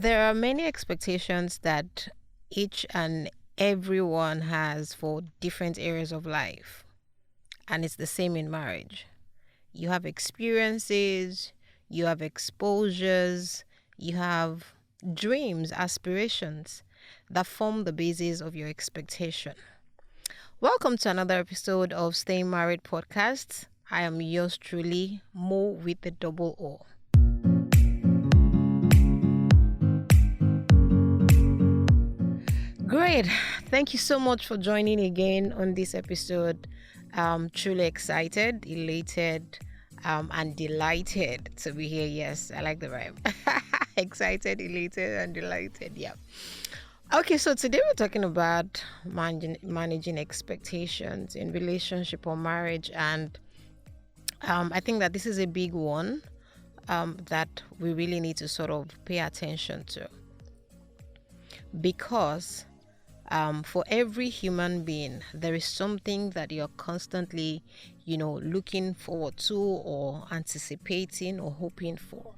There are many expectations that each and everyone has for different areas of life, and it's the same in marriage. You have experiences, you have exposures, you have dreams, aspirations that form the basis of your expectation. Welcome to another episode of Staying Married podcast. I am yours truly, Mo with the double O. Great. Thank you so much for joining again on this episode. I'm truly excited, elated, and delighted to be here. Yes, I like the rhyme. Excited, elated, and delighted. Yeah. Okay, so today we're talking about managing expectations in relationship or marriage, and I think that this is a big one that we really need to sort of pay attention to because for every human being, there is something that you're constantly, looking forward to or anticipating or hoping for.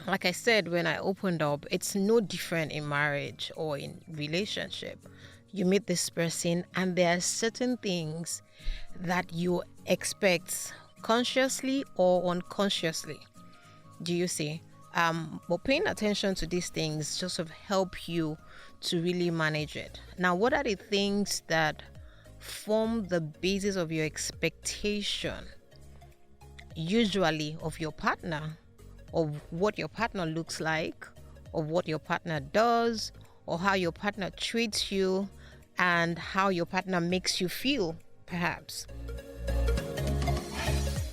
Like I said, when I opened up, it's no different in marriage or in relationship. You meet this person and there are certain things that you expect consciously or unconsciously. Do you see? But paying attention to these things just sort of help you to really manage it. Now, what are the things that form the basis of your expectation, usually of your partner, of what your partner looks like, of what your partner does, or how your partner treats you, and how your partner makes you feel, perhaps?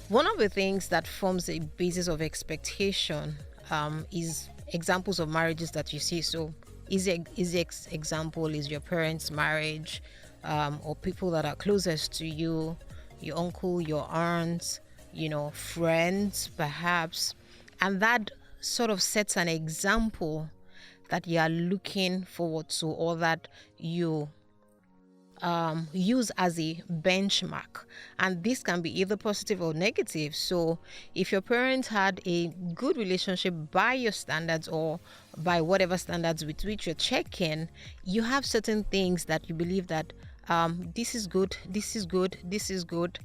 One of the things that forms a basis of expectation is examples of marriages that you see. So easy example is your parents' marriage, or people that are closest to you, your uncle, your aunts, friends perhaps. And that sort of sets an example that you are looking forward to, or that you use as a benchmark. And this can be either positive or negative. So if your parents had a good relationship by your standards or by whatever standards with which you're checking, you have certain things that you believe that this is good, this is good, this is good,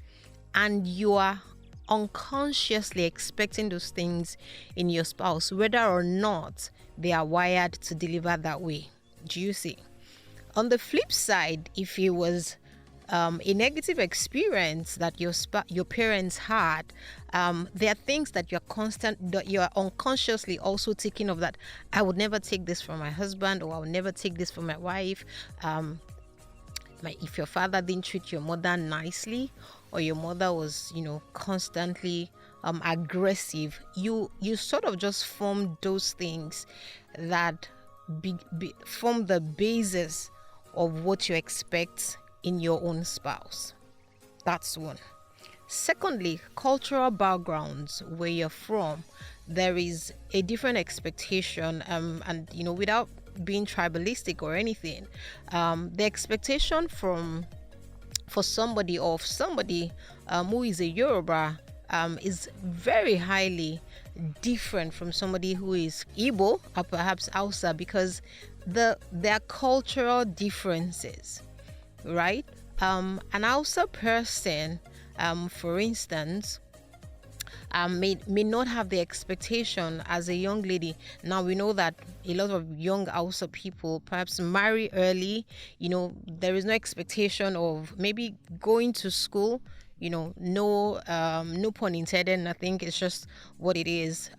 and you are unconsciously expecting those things in your spouse, whether or not they are wired to deliver that way. Do you see? On the flip side, if it was a negative experience that your parents had, there are things that you're unconsciously also thinking of, that I would never take this from my husband, or I would never take this from my wife. If your father didn't treat your mother nicely, or your mother was, constantly aggressive, you sort of just form those things that form the basis of what you expect in your own spouse. That's one. Secondly, cultural backgrounds where you're from, there is a different expectation, and without being tribalistic or anything, the expectation for somebody who is a Yoruba is very highly different from somebody who is Igbo or perhaps Hausa, because there are cultural differences, right? An Hausa person, for instance, may not have the expectation as a young lady. Now we know that a lot of young Hausa people perhaps marry early. There is no expectation of maybe going to school. No pun intended. I think it's just what it is.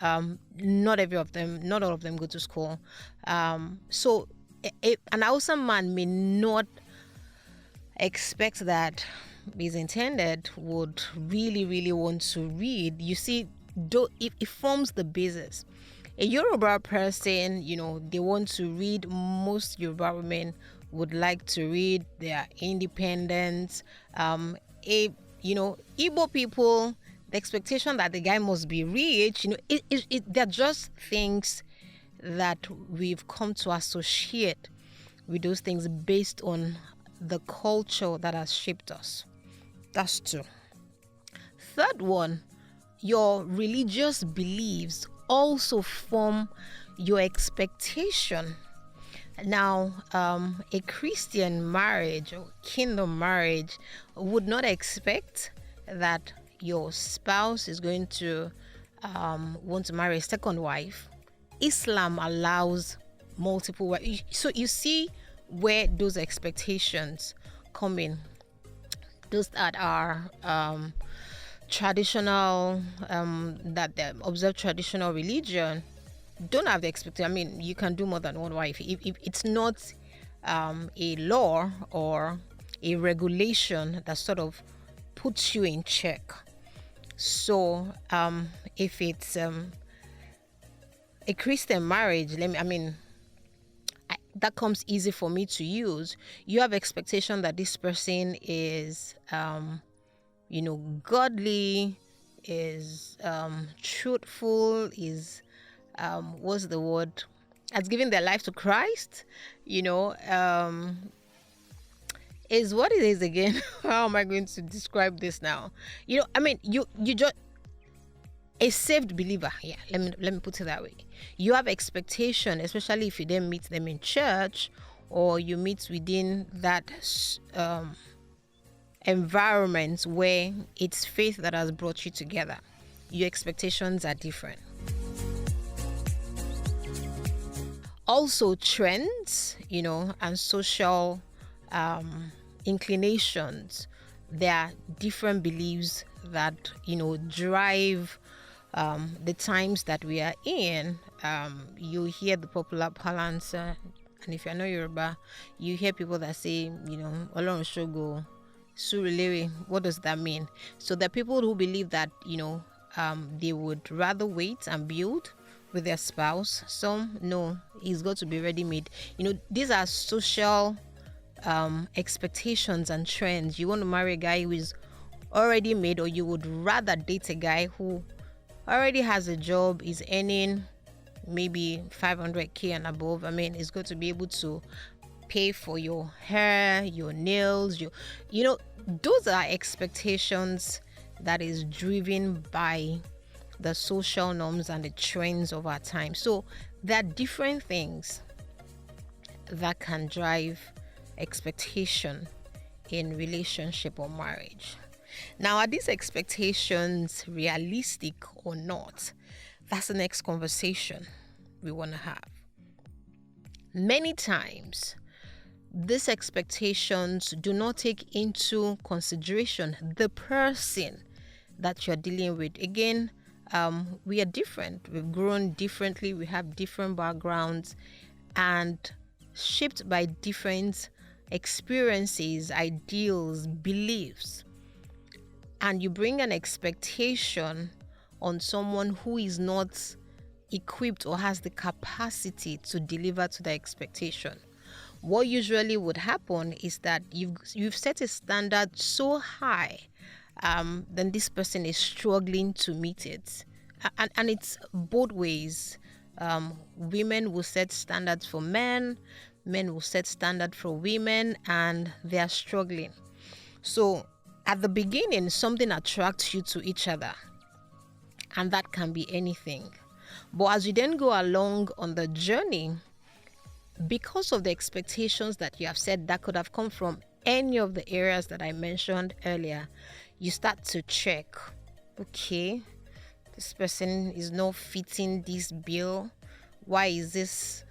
Not all of them go to school. So an Hausa man may not expect that his intended would really, really want to read. You see, it forms the basis. A Yoruba person, they want to read. Most Yoruba women would like to read. They are independent. Igbo people, the expectation that the guy must be rich, they're just things that we've come to associate with those things based on the culture that has shaped us. That's two. Third one, your religious beliefs also form your expectation. Now, a Christian marriage or kingdom marriage would not expect that your spouse is going to want to marry a second wife. Islam allows multiple wives. So you see where those expectations come in. Those that are traditional, that they observe traditional religion, don't have the expectation. I mean, you can do more than one wife. If it's not a law or a regulation that sort of puts you in check. So if it's a Christian marriage, that comes easy for me to use. You have expectation that this person is, godly, is truthful, is what's the word? Has given their life to Christ. Is what it is again. How am I going to describe this now? You just a saved believer. Yeah, let me put it that way. You have expectation, especially if you then meet them in church or you meet within that environment where it's faith that has brought you together. Your expectations are different. Also, trends, and social inclinations. There are different beliefs that drive the times that we are in. You hear the popular parlance, and if you're not Yoruba, you hear people that say, Olorun Shogo, Surulere. What does that mean? So there are people who believe that they would rather wait and build with their spouse. Some no, he's got to be ready made. These are social expectations and trends. You want to marry a guy who is already made, or you would rather date a guy who already has a job, is earning maybe 500k and above. It's going to be able to pay for your hair, your nails, those are expectations that is driven by the social norms and the trends of our time. So there are different things that can drive expectation in relationship or marriage. Now, are these expectations realistic or not? That's the next conversation we want to have. Many times, these expectations do not take into consideration the person that you're dealing with. Again, we are different. We've grown differently. We have different backgrounds and shaped by different experiences, ideals, beliefs. And you bring an expectation on someone who is not equipped or has the capacity to deliver to the expectation. What usually would happen is that you've set a standard so high, then this person is struggling to meet it. And it's both ways. Women will set standards for men will set standards for women, and they are struggling. So at the beginning, something attracts you to each other, and that can be anything. But as you then go along on the journey, because of the expectations that you have said that could have come from any of the areas that I mentioned earlier, you start to check, okay, this person is not fitting this bill. Why is this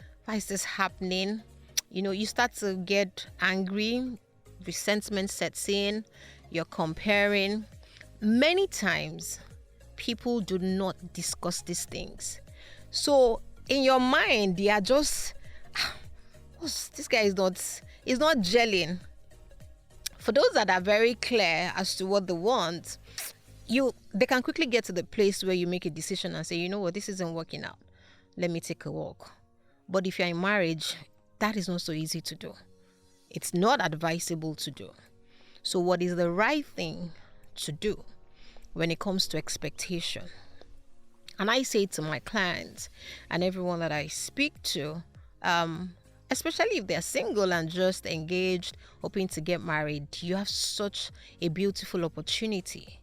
happening? You start to get angry, resentment sets in, you're comparing. Many times, people do not discuss these things. So in your mind, they are just, this guy is not gelling. For those that are very clear as to what they want, they can quickly get to the place where you make a decision and say, you know what, this isn't working out. Let me take a walk. But if you're in marriage, that is not so easy to do. It's not advisable to do. So what is the right thing to do when it comes to expectation? And I say to my clients and everyone that I speak to, especially if they're single and just engaged, hoping to get married, you have such a beautiful opportunity.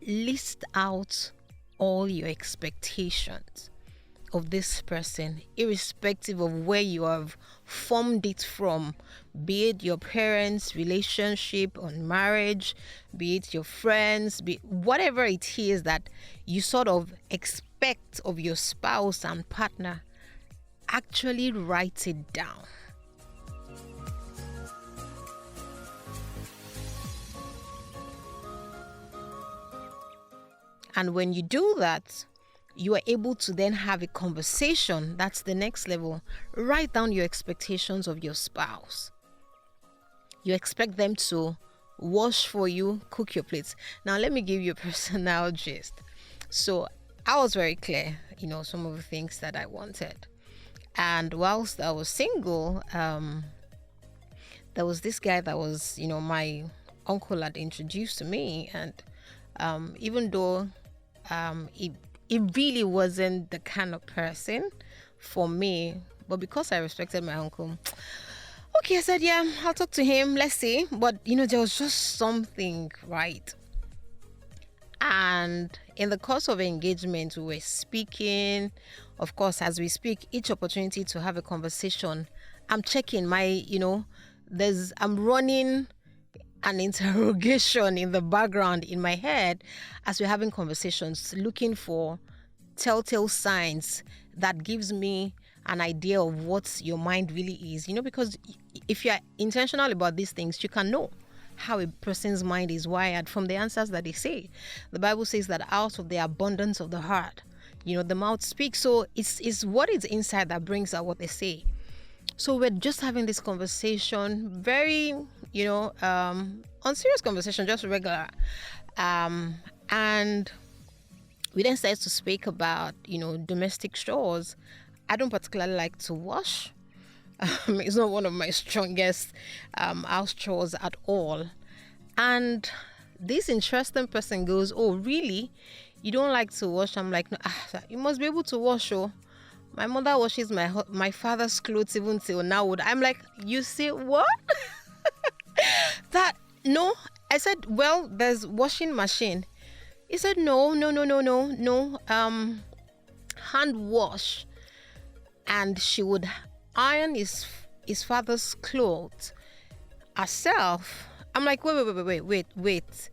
List out all your expectations. of this person, irrespective of where you have formed it from, be it your parents' relationship on marriage, be it your friends, be whatever it is that you sort of expect of your spouse and partner, actually write it down. And when you do that, you are able to then have a conversation. That's the next level. Write down your expectations of your spouse. You expect them to wash for you, cook your plates. Now, let me give you a personal gist. So, I was very clear, some of the things that I wanted. And whilst I was single, there was this guy that was, my uncle had introduced to me. And even though it really wasn't the kind of person for me, but because I respected my uncle, okay, I said, yeah, I'll talk to him, let's see. But there was just something, right? And in the course of engagement, we were speaking. Of course, as we speak, each opportunity to have a conversation, I'm checking my, I'm running an interrogation in the background in my head as we're having conversations, looking for telltale signs that gives me an idea of what your mind really is, because if you're intentional about these things, you can know how a person's mind is wired from the answers that they say. The Bible says that out of the abundance of the heart, the mouth speaks. So it's what is inside that brings out what they say. So we're just having this conversation, very, unserious conversation, just regular. And we then started to speak about, domestic chores. I don't particularly like to wash. It's not one of my strongest house chores at all. And this interesting person goes, oh, really? You don't like to wash? I'm like, no, you must be able to wash, oh. My mother washes my father's clothes even till now. I'm like, you say what? No. I said, well, there's washing machine. He said, no. Hand wash. And she would iron his father's clothes herself. I'm like, wait.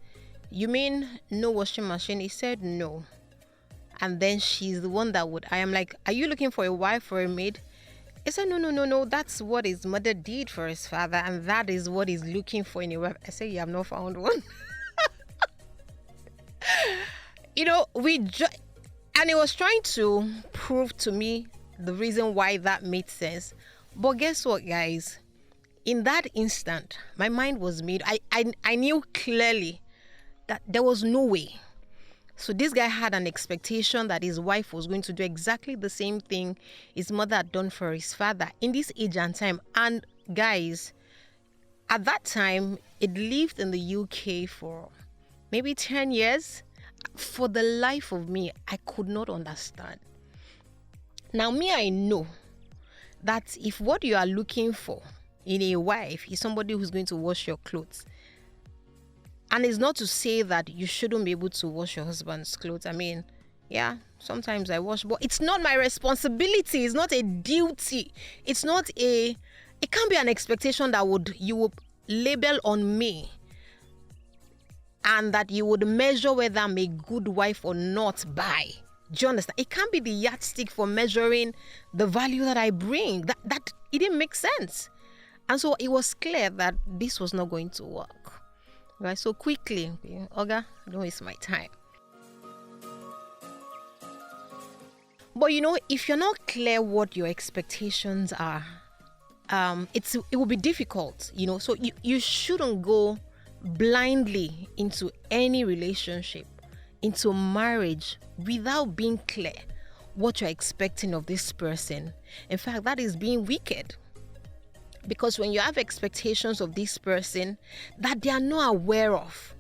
You mean no washing machine? He said no. And then she's the one that would. I am like, are you looking for a wife or a maid? He said, no. That's what his mother did for his father, and that is what he's looking for in a wife. I said, you have not found one. And he was trying to prove to me the reason why that made sense. But guess what, guys? In that instant, my mind was made. I knew clearly that there was no way. So this guy had an expectation that his wife was going to do exactly the same thing his mother had done for his father in this age and time. And guys, at that time, it lived in the UK for maybe 10 years. For the life of me, I could not understand. Now, I know that if what you are looking for in a wife is somebody who's going to wash your clothes, and it's not to say that you shouldn't be able to wash your husband's clothes. I mean, yeah, sometimes I wash, but it's not my responsibility. It's not a duty. It can't be an expectation that you would label on me, and that you would measure whether I'm a good wife or not by. Do you understand? It can't be the yardstick for measuring the value that I bring. That it didn't make sense. And so it was clear that this was not going to work. Right? So quickly, Oga, don't waste my time. But if you're not clear what your expectations are, it will be difficult, So you shouldn't go blindly into any relationship, into marriage, without being clear what you're expecting of this person. In fact, that is being wicked. Because when you have expectations of this person that they are not aware of,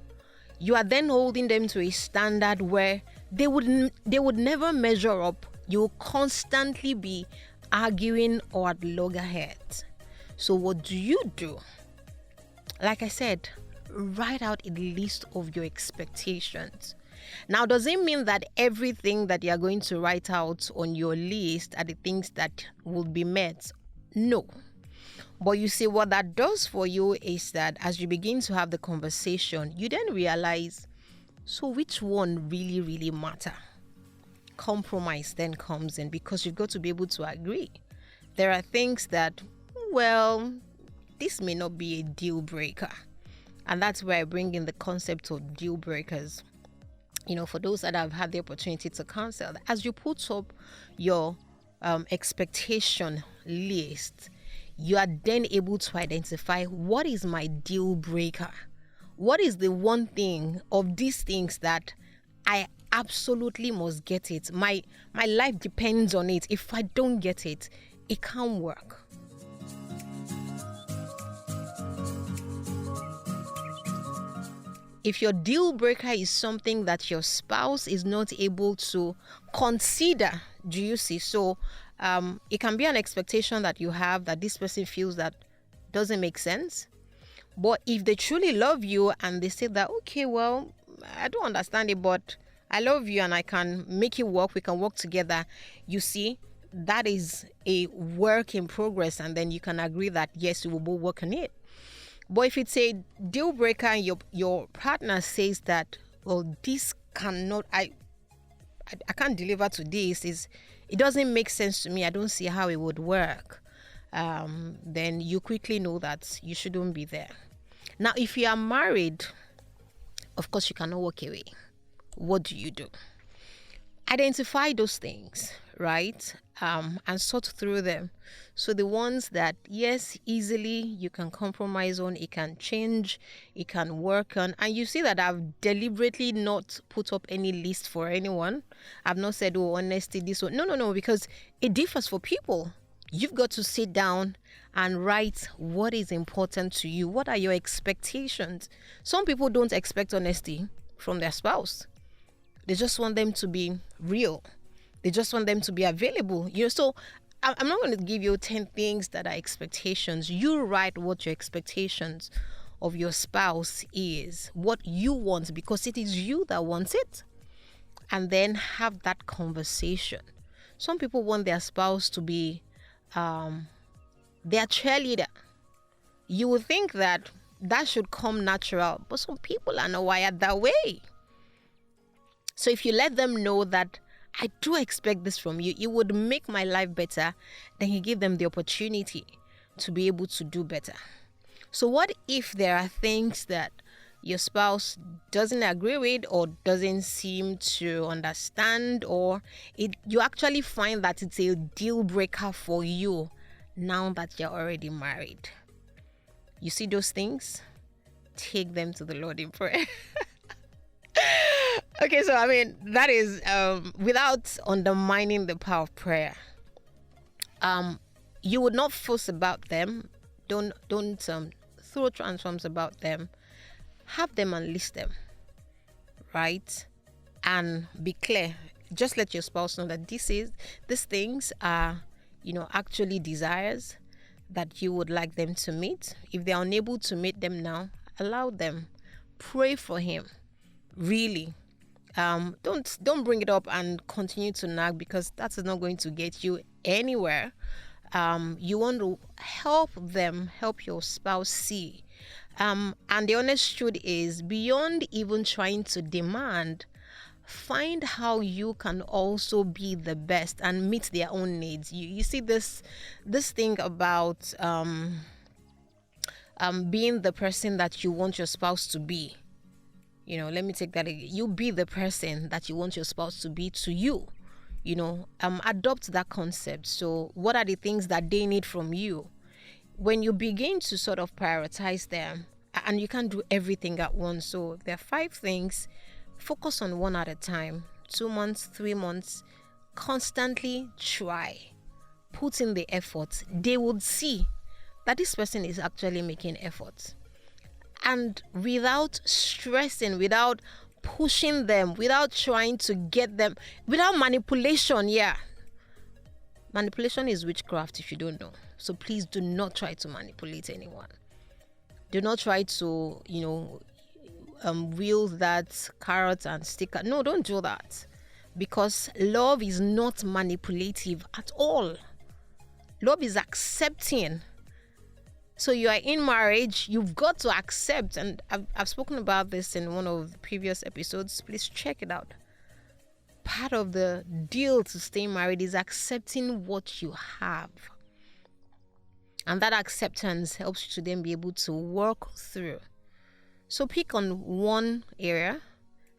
you are then holding them to a standard where they would never measure up. You will constantly be arguing or at loggerheads. So what do? Like I said, write out a list of your expectations. Now, does it mean that everything that you're going to write out on your list are the things that will be met? No. But you see, what that does for you is that as you begin to have the conversation, you then realize, so which one really, really matter? Compromise then comes in, because you've got to be able to agree. There are things that, well, this may not be a deal breaker. And that's where I bring in the concept of deal breakers. For those that have had the opportunity to counsel, as you put up your expectation list, you are then able to identify, what is my deal breaker? What is the one thing of these things that I absolutely must get it? My life depends on it. If I don't get it, it can't work. If your deal breaker is something that your spouse is not able to consider, do you see? So it can be an expectation that you have that this person feels that doesn't make sense. But if they truly love you and they say that, okay, well, I don't understand it, but I love you and I can make it work, we can work together. You see, that is a work in progress, and then you can agree that, yes, we will both work on it. But if it's a deal breaker and your partner says that, well, this cannot, I can't deliver to this, it doesn't make sense to me, I don't see how it would work, then you quickly know that you shouldn't be there. Now, if you are married, of course you cannot walk away. What do you do? Identify those things, right? And sort through them. So the ones that, yes, easily you can compromise on, it can change, it can work on. And you see that I've deliberately not put up any list for anyone. I've not said, oh, honesty, this one. No, because it differs for people. You've got to sit down and write what is important to you. What are your expectations? Some people don't expect honesty from their spouse. They just want them to be real. They just want them to be available. So I'm not going to give you 10 things that are expectations. You write what your expectations of your spouse is, what you want, because it is you that wants it. And then have that conversation. Some people want their spouse to be their cheerleader. You would think that should come natural, but some people are not wired that way. So if you let them know that I do expect this from you, it would make my life better, then you give them the opportunity to be able to do better. So what if there are things that your spouse doesn't agree with or doesn't seem to understand, or you actually find that it's a deal breaker for you now that you're already married? You see those things? Take them to the Lord in prayer. Okay, so that is without undermining the power of prayer. You would not fuss about them. Don't throw transforms about them. Have them and list them, right? And be clear. Just let your spouse know that these things are, actually desires that you would like them to meet. If they are unable to meet them now, allow them. Pray for him. Really. Don't bring it up and continue to nag, because that is not going to get you anywhere. You want to help your spouse see. And the honest truth is, beyond even trying to demand, find how you can also be the best and meet their own needs. You see this thing about being the person that you want your spouse to be. Let me take that again. You be the person that you want your spouse to be to you. Adopt that concept. So what are the things that they need from you? When you begin to sort of prioritize them, and you can't do everything at once. So there are 5 things. Focus on one at a time. 2 months, 3 months. Constantly try. Put in the effort. They would see that this person is actually making efforts. And without stressing, without pushing them, without trying to get them, without manipulation. Manipulation is witchcraft if you don't know. So please do not try to manipulate anyone. Do not try to, wheels that carrot and sticker. No, don't do that, because love is not manipulative at all. Love is accepting. So you are in marriage, you've got to accept, and I've spoken about this in one of the previous episodes. Please check it out. Part of the deal to stay married is accepting what you have. And that acceptance helps you to then be able to work through. So pick on one area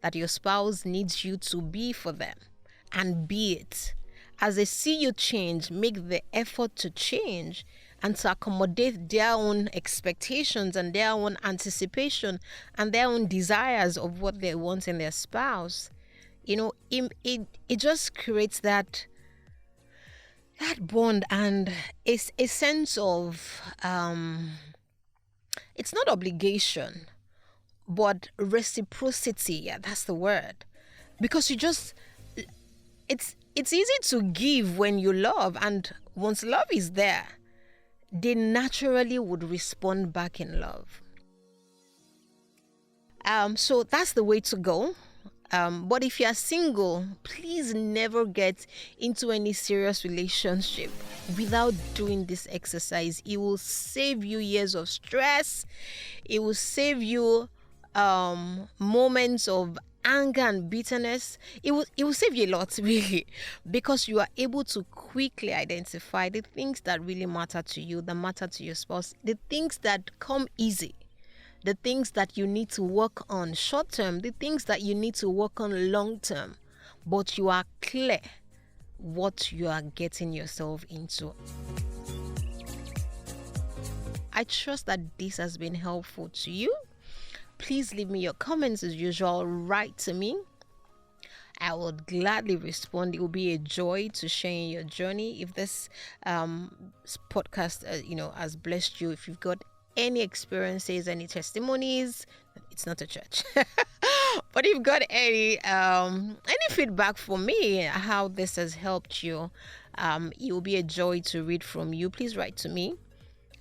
that your spouse needs you to be for them, and be it. As they see you change, make the effort to change and to accommodate their own expectations and their own anticipation and their own desires of what they want in their spouse. It just creates that bond, and it's a sense of it's not obligation, but reciprocity. Yeah, that's the word. Because it's easy to give when you love, and once love is there, they naturally would respond back in love. So that's the way to go. But if you are single, please never get into any serious relationship without doing this exercise. It will save you years of stress. It will save you moments of anger and bitterness. It will save you a lot, really, because you are able to quickly identify the things that really matter to you, that matter to your spouse, the things that come easy, the things that you need to work on short term, the things that you need to work on long term, but you are clear what you are getting yourself into. I trust that this has been helpful to you. Please leave me your comments as usual. Write to me. I will gladly respond. It will be a joy to sharing your journey. If this podcast, has blessed you, if you've got any experiences, any testimonies, it's not a church, but if you've got any feedback for me, how this has helped you, it will be a joy to read from you. Please write to me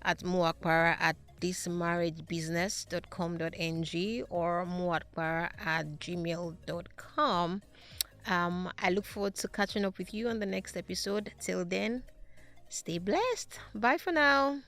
at muakpara@thismarriagebusiness.com.ng or muakpara@gmail.com. I look forward to catching up with you on the next episode. Till then, stay blessed. Bye for now.